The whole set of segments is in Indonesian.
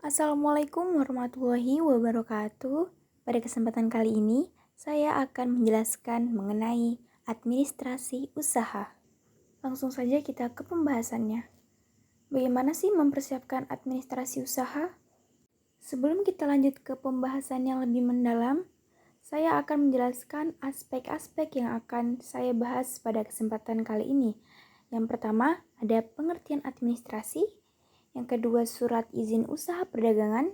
Assalamualaikum warahmatullahi wabarakatuh. Pada kesempatan kali ini, saya akan menjelaskan mengenai administrasi usaha. Langsung saja kita ke pembahasannya. Bagaimana sih mempersiapkan administrasi usaha? Sebelum kita lanjut ke pembahasan yang lebih mendalam, saya akan menjelaskan aspek-aspek yang akan saya bahas pada kesempatan kali ini. Yang pertama, ada pengertian administrasi. Yang kedua, surat izin usaha perdagangan.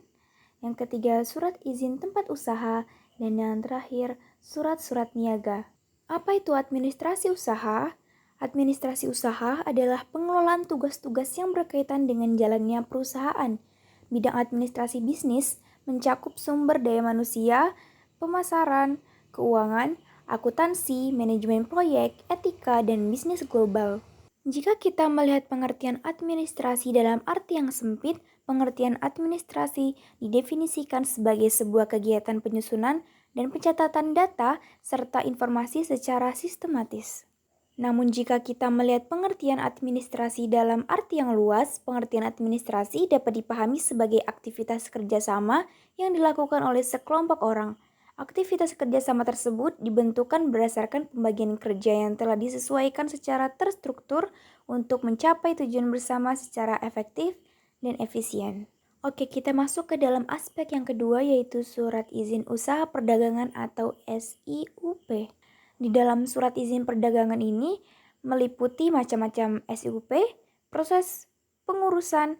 Yang ketiga, surat izin tempat usaha. Dan yang terakhir, surat-surat niaga. Apa itu administrasi usaha? Administrasi usaha adalah pengelolaan tugas-tugas yang berkaitan dengan jalannya perusahaan. Bidang administrasi bisnis mencakup sumber daya manusia, pemasaran, keuangan, akuntansi, manajemen proyek, etika, dan bisnis global. Jika kita melihat pengertian administrasi dalam arti yang sempit, pengertian administrasi didefinisikan sebagai sebuah kegiatan penyusunan dan pencatatan data serta informasi secara sistematis. Namun jika kita melihat pengertian administrasi dalam arti yang luas, pengertian administrasi dapat dipahami sebagai aktivitas kerjasama yang dilakukan oleh sekelompok orang. Aktivitas kerjasama tersebut dibentukkan berdasarkan pembagian kerja yang telah disesuaikan secara terstruktur untuk mencapai tujuan bersama secara efektif dan efisien. Oke, kita masuk ke dalam aspek yang kedua, yaitu surat izin usaha perdagangan atau SIUP. Di dalam surat izin perdagangan ini meliputi macam-macam SIUP, proses pengurusan,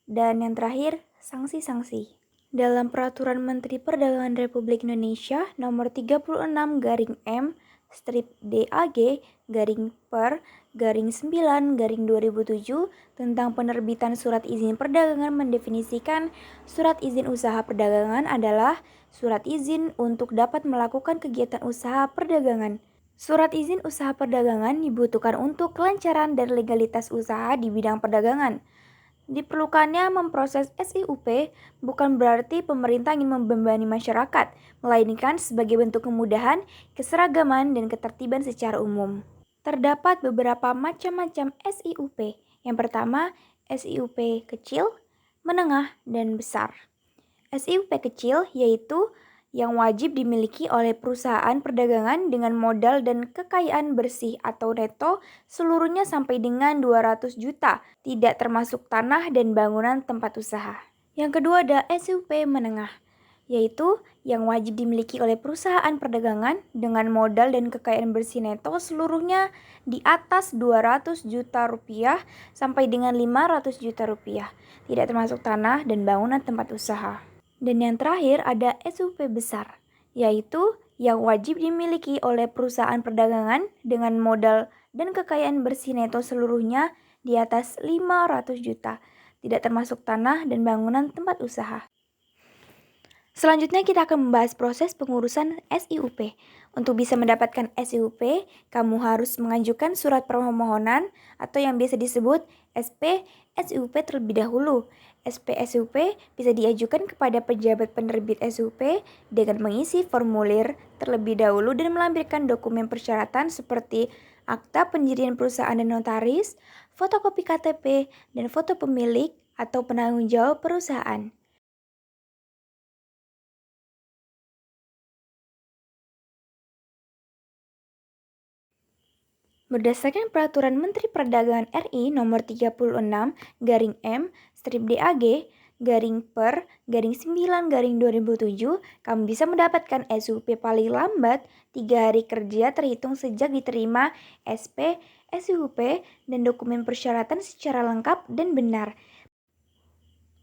dan yang terakhir sanksi-sanksi. Dalam Peraturan Menteri Perdagangan Republik Indonesia Nomor 36/M/DAG/Per/9/2007 tentang penerbitan surat izin perdagangan mendefinisikan surat izin usaha perdagangan adalah surat izin untuk dapat melakukan kegiatan usaha perdagangan. Surat izin usaha perdagangan dibutuhkan untuk kelancaran dan legalitas usaha di bidang perdagangan. Diperlukannya memproses SIUP bukan berarti pemerintah ingin membebani masyarakat, melainkan sebagai bentuk kemudahan, keseragaman, dan ketertiban secara umum. Terdapat beberapa macam-macam SIUP. Yang pertama, SIUP kecil, menengah, dan besar. SIUP kecil yaitu yang wajib dimiliki oleh perusahaan perdagangan dengan modal dan kekayaan bersih atau neto seluruhnya sampai dengan 200 juta, tidak termasuk tanah dan bangunan tempat usaha. Yang kedua ada SIUP menengah, yaitu yang wajib dimiliki oleh perusahaan perdagangan dengan modal dan kekayaan bersih neto seluruhnya di atas 200 juta rupiah sampai dengan 500 juta rupiah, tidak termasuk tanah dan bangunan tempat usaha. Dan yang terakhir ada SIUP besar, yaitu yang wajib dimiliki oleh perusahaan perdagangan dengan modal dan kekayaan bersih neto seluruhnya di atas 500 juta, tidak termasuk tanah dan bangunan tempat usaha. Selanjutnya kita akan membahas proses pengurusan SIUP. Untuk bisa mendapatkan SIUP, kamu harus mengajukan surat permohonan atau yang biasa disebut SP SIUP terlebih dahulu. SP SIUP bisa diajukan kepada pejabat penerbit SIUP dengan mengisi formulir terlebih dahulu dan melampirkan dokumen persyaratan seperti akta pendirian perusahaan dan notaris, fotokopi KTP, dan foto pemilik atau penanggung jawab perusahaan. Berdasarkan Peraturan Menteri Perdagangan RI Nomor 36/DAG/Per/9/2007, kamu bisa mendapatkan SIUP paling lambat 3 hari kerja terhitung sejak diterima SP SIUP dan dokumen persyaratan secara lengkap dan benar.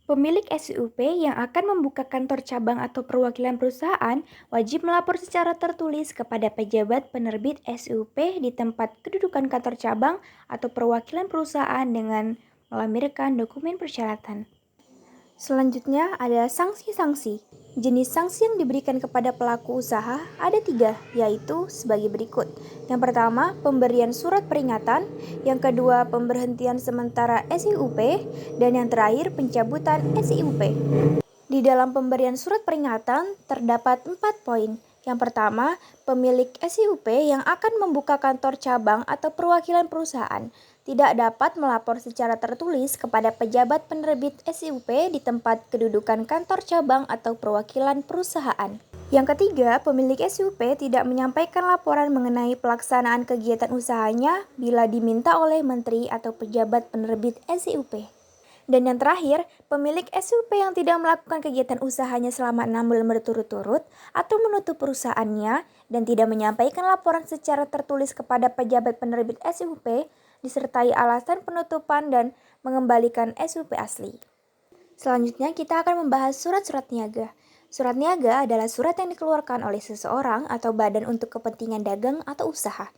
Pemilik SIUP yang akan membuka kantor cabang atau perwakilan perusahaan wajib melapor secara tertulis kepada pejabat penerbit SIUP di tempat kedudukan kantor cabang atau perwakilan perusahaan dengan melampirkan dokumen persyaratan. Selanjutnya ada sanksi-sanksi. Jenis sanksi yang diberikan kepada pelaku usaha ada 3, yaitu sebagai berikut. Yang pertama, pemberian surat peringatan. Yang kedua, pemberhentian sementara SIUP. Dan yang terakhir, pencabutan SIUP. Di dalam pemberian surat peringatan terdapat 4 poin. Yang pertama, pemilik SIUP yang akan membuka kantor cabang atau perwakilan perusahaan tidak dapat melapor secara tertulis kepada pejabat penerbit SIUP di tempat kedudukan kantor cabang atau perwakilan perusahaan. Yang ketiga, pemilik SIUP tidak menyampaikan laporan mengenai pelaksanaan kegiatan usahanya bila diminta oleh menteri atau pejabat penerbit SIUP. Dan yang terakhir, pemilik SIUP yang tidak melakukan kegiatan usahanya selama 6 bulan berturut-turut atau menutup perusahaannya dan tidak menyampaikan laporan secara tertulis kepada pejabat penerbit SIUP disertai alasan penutupan dan mengembalikan SIUP asli. Selanjutnya kita akan membahas surat-surat niaga. Surat niaga adalah surat yang dikeluarkan oleh seseorang atau badan untuk kepentingan dagang atau usaha.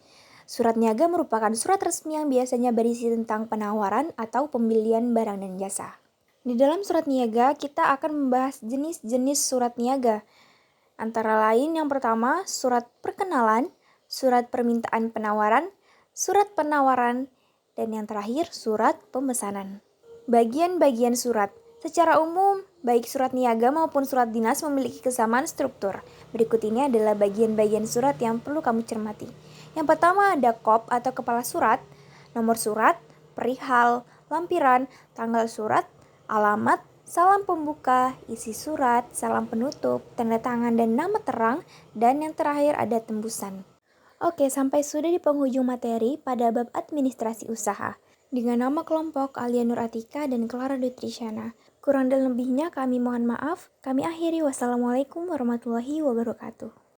Surat niaga merupakan surat resmi yang biasanya berisi tentang penawaran atau pembelian barang dan jasa. Di dalam surat niaga, kita akan membahas jenis-jenis surat niaga. Antara lain yang pertama, surat perkenalan, surat permintaan penawaran, surat penawaran, dan yang terakhir, surat pemesanan. Bagian-bagian surat. Secara umum, baik surat niaga maupun surat dinas memiliki kesamaan struktur. Berikut ini adalah bagian-bagian surat yang perlu kamu cermati. Yang pertama ada kop atau kepala surat, nomor surat, perihal, lampiran, tanggal surat, alamat, salam pembuka, isi surat, salam penutup, tanda tangan dan nama terang, dan yang terakhir ada tembusan. Oke, sampai sudah di penghujung materi pada bab administrasi usaha. Dengan nama kelompok Alia Nur Atika dan Clara Nutritiana. Kurang dan lebihnya kami mohon maaf. Kami akhiri. Wassalamualaikum warahmatullahi wabarakatuh.